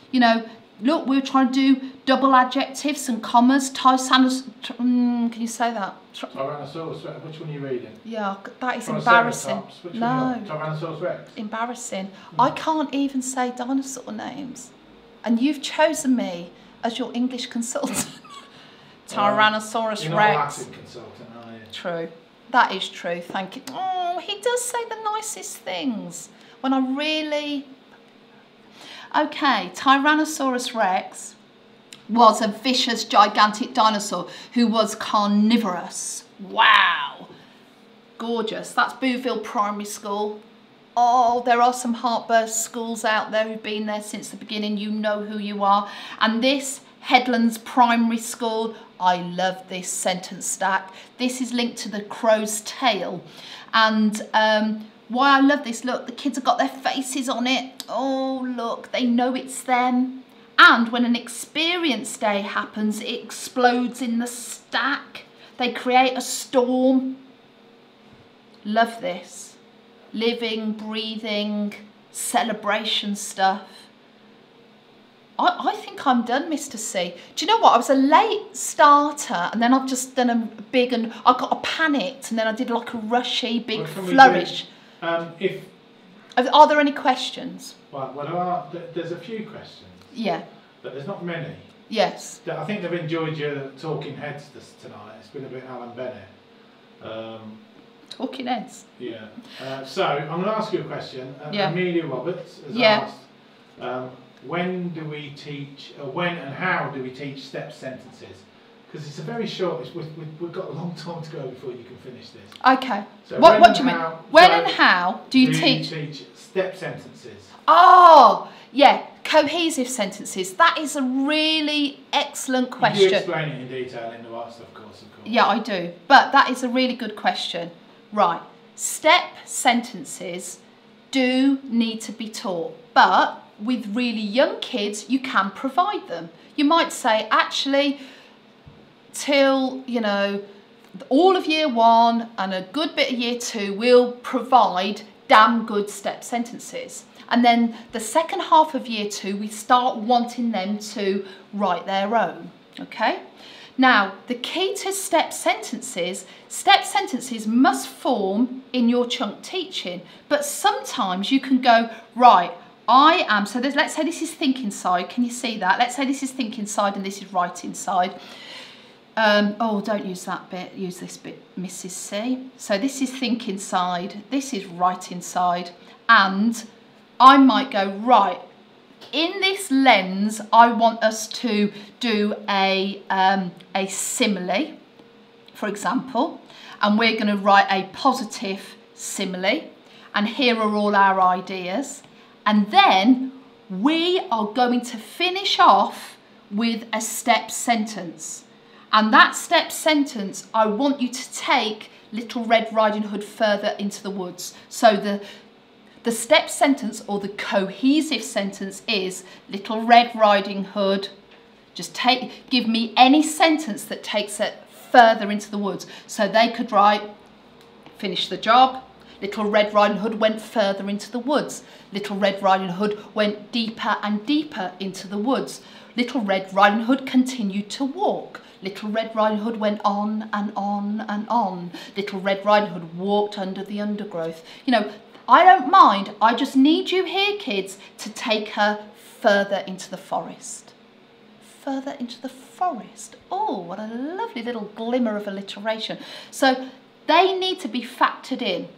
You know, look, we were trying to do double adjectives and commas. Can you say that? Tyrannosaurus Rex. Which one are you reading? Yeah, that is embarrassing. No. Tyrannosaurus Rex. Embarrassing. I can't even say dinosaur names. And you've chosen me as your English consultant. Tyrannosaurus you're not Rex. a Latin consultant, are you? True. That is true. Thank you. Oh, he does say the nicest things when I really... Okay, Tyrannosaurus Rex was a vicious, gigantic dinosaur who was carnivorous. Wow. Gorgeous. That's Bouville Primary School. Oh, there are some Heartburst schools out there who've been there since the beginning. You know who you are. And this, Headlands Primary School, I love this sentence stack. This is linked to the crow's tail. And why I love this, look, the kids have got their faces on it. Oh, look, they know it's them. And when an experience day happens, it explodes in the stack. They create a storm. Love this. Living, breathing, celebration stuff. I think I'm done, Mr. C. Do you know what? I was a late starter and then I've just done a big and I got a panicked and then I did like a rushy big flourish. Are there any questions? Well, there's a few questions. Yeah. But there's not many. Yes. I think they've enjoyed your talking heads tonight. It's been a bit Alan Bennett. Talking heads. Yeah. So I'm going to ask you a question. Yeah. Amelia Roberts has asked, when do we teach, when and how do we teach step sentences? Because it's a very short, we've got a long time to go before you can finish this. Okay. So what do you mean? When and how do you teach step sentences? Oh, yeah, cohesive sentences. That is a really excellent question. You explain it in detail in the WhatsApp, of course. Yeah, I do. But that is a really good question. Right. Step sentences do need to be taught, but with really young kids, you can provide them. You might say, actually, till, you know, all of year 1 and a good bit of year 2, we'll provide damn good step sentences. And then the second half of year 2, we start wanting them to write their own, okay? Now, the key to step sentences must form in your chunk teaching, but sometimes you can go, right, so let's say this is thinking side, can you see that? Let's say this is thinking side and this is writing side. Oh, don't use that bit, use this bit, Mrs. C. So this is thinking side, this is writing side, and I might go, right, in this lens, I want us to do a simile, for example, and we're going to write a positive simile, and here are all our ideas. And then we are going to finish off with a step sentence. And that step sentence, I want you to take Little Red Riding Hood further into the woods. So the step sentence or the cohesive sentence is Little Red Riding Hood. Just give me any sentence that takes it further into the woods. So they could write, finish the job. Little Red Riding Hood went further into the woods. Little Red Riding Hood went deeper and deeper into the woods. Little Red Riding Hood continued to walk. Little Red Riding Hood went on and on and on. Little Red Riding Hood walked under the undergrowth. You know, I don't mind. I just need you here, kids, to take her further into the forest. Further into the forest. Oh, what a lovely little glimmer of alliteration. So they need to be factored in.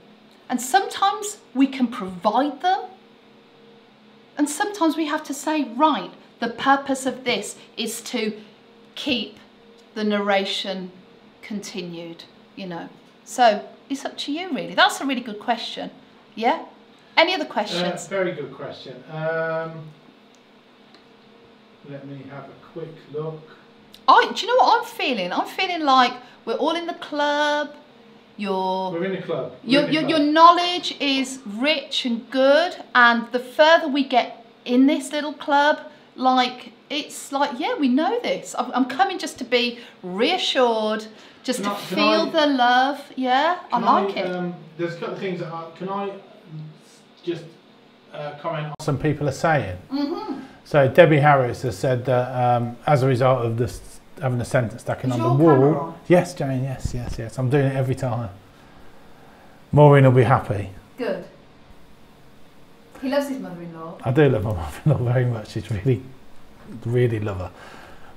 And sometimes we can provide them. And sometimes we have to say, right, the purpose of this is to keep the narration continued, you know. So it's up to you, really. That's a really good question. Yeah? Any other questions? Very good question. Let me have a quick look. Do you know what I'm feeling? I'm feeling like we're all in the club. We're in the club. Your knowledge is rich and good, and the further we get in this little club, like, it's like, yeah, we know this. I'm coming just to be reassured, just to feel the love. Yeah, I like it. There's a couple of things that can I just comment on some people are saying. Mm-hmm. So Debbie Harris has said that as a result of this having the sentence stacking on the wall. Yes, Jane, yes. I'm doing it every time. Maureen will be happy. Good. He loves his mother-in-law. I do love my mother-in-law very much. She's really love her.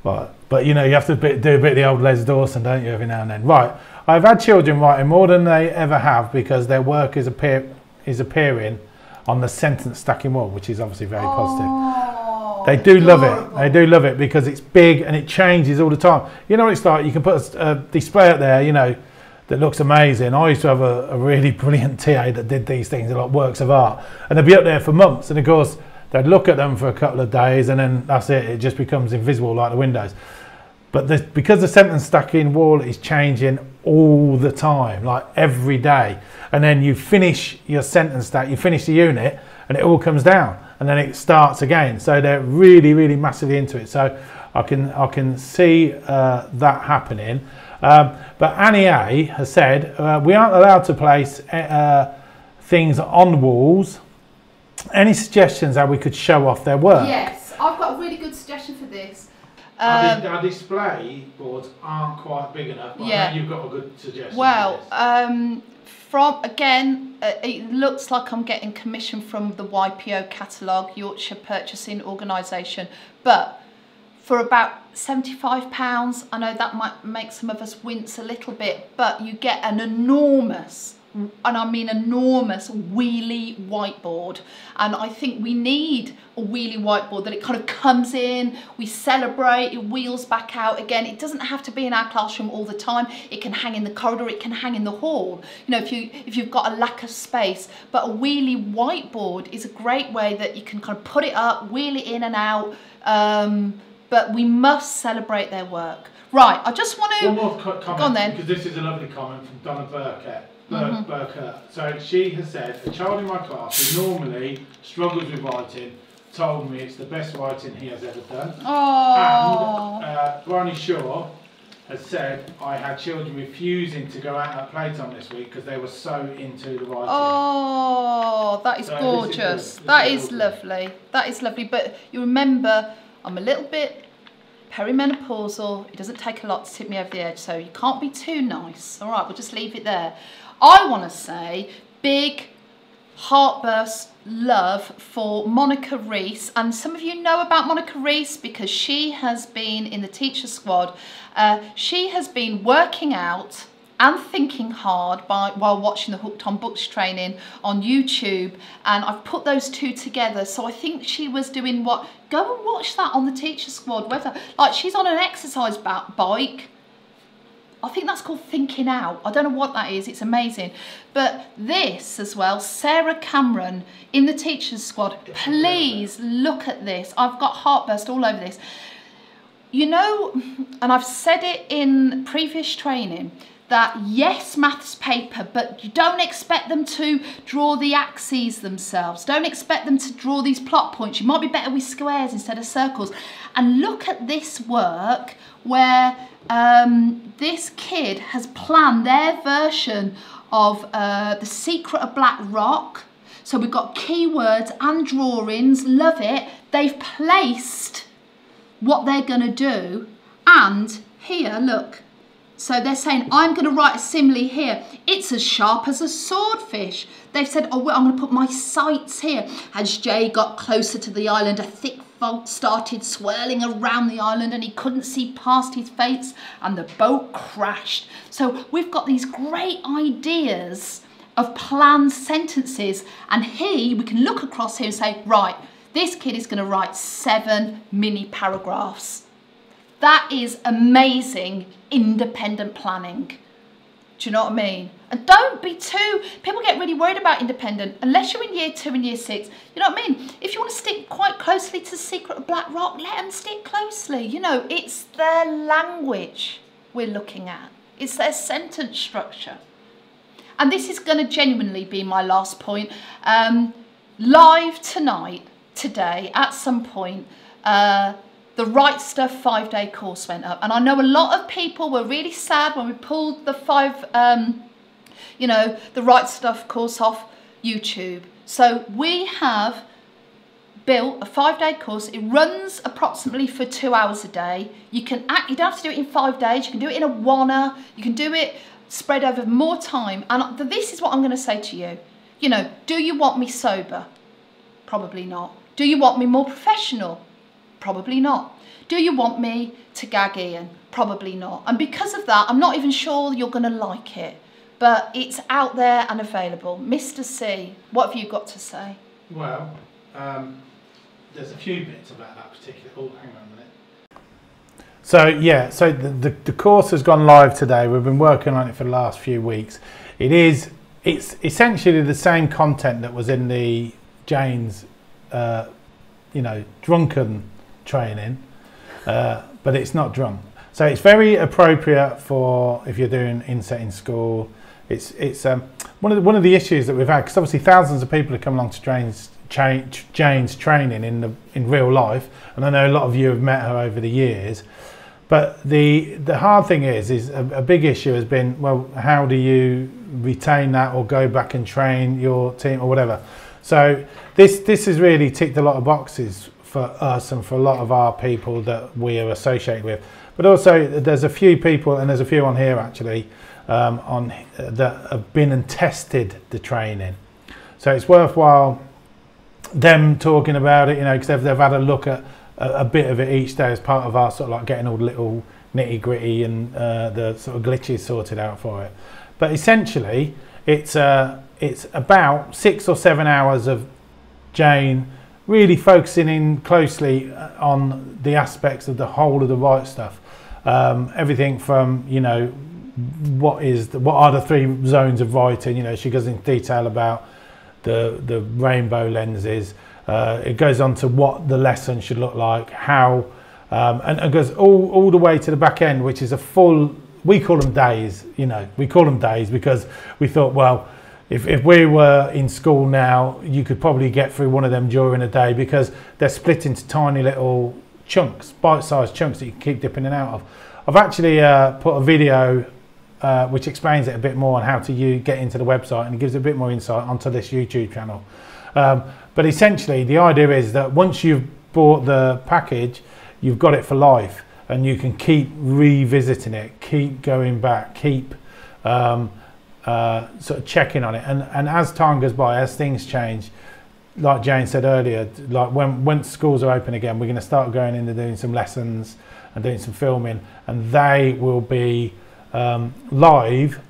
Right. But you know, you have to do a bit of the old Les Dawson, don't you, every now and then. Right. I've had children writing more than they ever have because their work is appearing on the sentence stacking wall, which is obviously very positive. They do love it. They do love it because it's big and it changes all the time. You know what it's like? You can put a display up there, you know, that looks amazing. I used to have a really brilliant TA that did these things, like works of art, and they'd be up there for months. And of course, they'd look at them for a couple of days, and then that's it. It just becomes invisible like the windows. But because the sentence stacking wall is changing all the time, like every day, and then you finish your sentence stack, you finish the unit, and it all comes down. And then it starts again. So they're really massively into it. So I can see that happening. But Annie A has said we aren't allowed to place things on walls. Any suggestions how we could show off their work? Yes, I've got a really good suggestion for this. Our display boards aren't quite big enough. But I know you've got a good suggestion. Well, it looks like I'm getting commission from the YPO catalogue, Yorkshire Purchasing Organisation, but for about £75, I know that might make some of us wince a little bit, but you get an enormous, and I mean enormous, wheelie whiteboard. And I think we need a wheelie whiteboard that it kind of comes in, we celebrate, it wheels back out again. It doesn't have to be in our classroom all the time. It can hang in the corridor, it can hang in the hall. You know, if you've got a lack of space, but a wheelie whiteboard is a great way that you can kind of put it up, wheel it in and out, but we must celebrate their work. Right, I just want to... One more comment, go on then. Because this is a lovely comment from Donna Burkett. So she has said, a child in my class who normally struggles with writing told me it's the best writing he has ever done. Oh. And Bryony Shaw has said, I had children refusing to go out at playtime this week because they were so into the writing. Oh, that is gorgeous. That is lovely. That is lovely. But you remember, I'm a little bit perimenopausal. It doesn't take a lot to tip me over the edge, so you can't be too nice. All right, we'll just leave it there. I want to say big heartburst love for Monica Rees, and some of you know about Monica Rees because she has been in the teacher squad. She has been working out and thinking hard while watching the Hooked on Books training on YouTube, and I've put those two together. So I think she was doing what? Go and watch that on the teacher squad. Whether like she's on an exercise bike. I think that's called thinking out. I don't know what that is. It's amazing. But this as well, Sarah Cameron in the teachers squad. Please look at this. I've got heartburst all over this. You know, and I've said it in previous training, that yes, maths paper, but you don't expect them to draw the axes themselves. Don't expect them to draw these plot points. You might be better with squares instead of circles. And look at this work where this kid has planned their version of The Secret of Black Rock. So we've got keywords and drawings, love it. They've placed what they're going to do, and here, look. So they're saying, I'm going to write a simile here. It's as sharp as a swordfish. They've said, oh, well, I'm going to put my sights here. As Jay got closer to the island, a thick fog started swirling around the island and he couldn't see past his face and the boat crashed. So we've got these great ideas of planned sentences, and we can look across here and say, right, this kid is going to write 7 mini paragraphs. That is amazing independent planning. Do you know what I mean? And don't be people get really worried about independent, unless you're in year 2 and year 6. You know what I mean? If you want to stick quite closely to The Secret of Black Rock, let them stick closely. You know, it's their language we're looking at. It's their sentence structure. And this is going to genuinely be my last point. Live today, at some point, the Right Stuff 5-day course went up. And I know a lot of people were really sad when we pulled the the Right Stuff course off YouTube. So we have built a 5-day course. It runs approximately for 2 hours a day. You don't have to do it in 5 days. You can do it in a one-er. You can do it spread over more time. And this is what I'm going to say to you. You know, do you want me sober? Probably not. Do you want me more professional? Probably not. Do you want me to gag Ian? Probably not. And because of that, I'm not even sure you're going to like it. But it's out there and available. Mr. C, what have you got to say? Well, there's a few bits about that particular... Oh, hang on a minute. So, yeah, so the course has gone live today. We've been working on it for the last few weeks. It's essentially the same content that was in the Jane's, drunken training, but it's not drunk. So it's very appropriate for if you're doing inset in school. It's one of the issues that we've had, because obviously thousands of people have come along to Jane's training in real life, and I know a lot of you have met her over the years. But the hard thing is a big issue has been, well, how do you retain that or go back and train your team or whatever? So this has really ticked a lot of boxes for us and for a lot of our people that we are associated with. But also there's a few people, and there's a few on here actually, that have been and tested the training. So it's worthwhile them talking about it, because they've had a look at a bit of it each day as part of our sort of like getting all the little nitty gritty and the sort of glitches sorted out for it. But essentially it's about 6 or 7 hours of Jane really focusing in closely on the aspects of the whole of the right stuff. Everything from, what are the 3 zones of writing. She goes into detail about the rainbow lenses. It goes on to what the lesson should look like, how, and it goes all the way to the back end, which is a full, we call them days, we call them days because we thought, well, if we were in school now, you could probably get through one of them during a day, because they're split into tiny little chunks, bite-sized chunks that you can keep dipping in and out of. I've actually put a video which explains it a bit more on how to get into the website, and it gives a bit more insight onto this YouTube channel. But essentially the idea is that once you've bought the package, you've got it for life, and you can keep revisiting it, keep going back, keep sort of checking on it, and as time goes by, as things change, like Jane said earlier, like when schools are open again, we're going to start going into doing some lessons and doing some filming, and they will be live,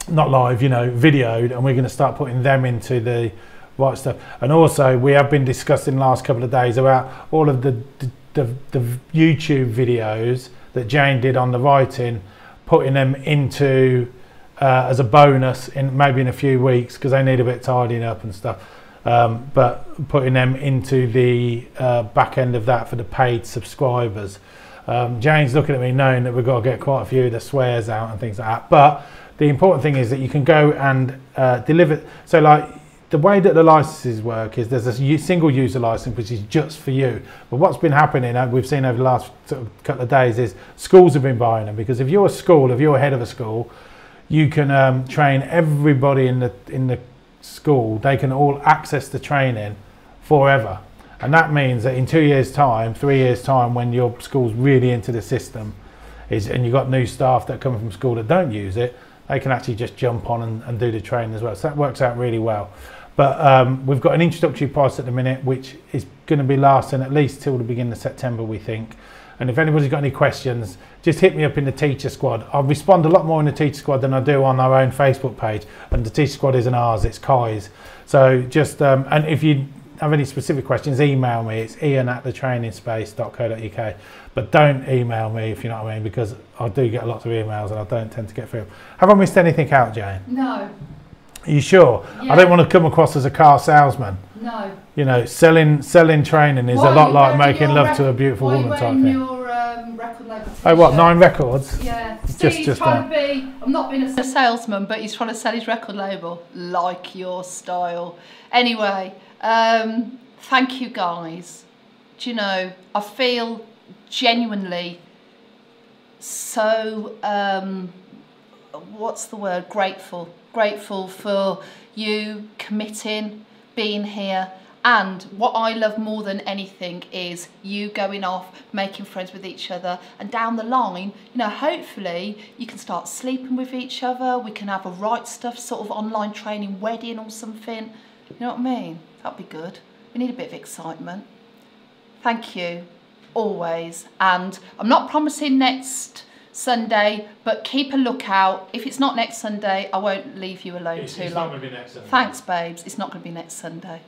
not live, videoed, and we're going to start putting them into the right stuff. And also we have been discussing the last couple of days about all of the YouTube videos that Jane did on the writing, putting them into as a bonus maybe in a few weeks, because they need a bit tidying up and stuff, but putting them into the back end of that for the paid subscribers. Jane's looking at me knowing that we've got to get quite a few of the swears out and things like that. But the important thing is that you can go and deliver. So like the way that the licenses work is there's a single user license which is just for you. But what's been happening, we've seen over the last sort of couple of days, is schools have been buying them, because if you're a school, if you're head of a school, you can train everybody in the school. They can all access the training forever. And that means that in 2 years' time, 3 years' time, when your school's really into the system, and you've got new staff that come from school that don't use it, they can actually just jump on and do the training as well. So that works out really well. But we've got an introductory price at the minute, which is going to be lasting at least till the beginning of September, we think. And if anybody's got any questions, just hit me up in the Teacher Squad. I respond a lot more in the Teacher Squad than I do on our own Facebook page. And the Teacher Squad isn't ours, it's Kai's. So just, and if you have any specific questions, email me. It's ian@thetrainingspace.co.uk. But don't email me, if you know what I mean, because I do get lots of emails and I don't tend to get through them. Have I missed anything out, Jane? No. Are you sure? Yeah. I don't want to come across as a car salesman. No. You know, selling training is a lot like making love to a beautiful woman type thing. Your record label t-shirt? Oh, what, 9 records? Yeah. Just trying to be, I'm not being a salesman, but he's trying to sell his record label like your style. Anyway, thank you guys. Do you know, I feel genuinely so, what's the word, grateful for you committing, being here. And what I love more than anything is you going off, making friends with each other, and down the line, you know, hopefully you can start sleeping with each other. We can have a right stuff sort of online training wedding or something. You know what I mean? That'd be good. We need a bit of excitement. Thank you, always. And I'm not promising next Sunday, but keep a lookout. If it's not next Sunday, I won't leave you alone too long. It's not going to be next Sunday. Thanks, babes. It's not going to be next Sunday.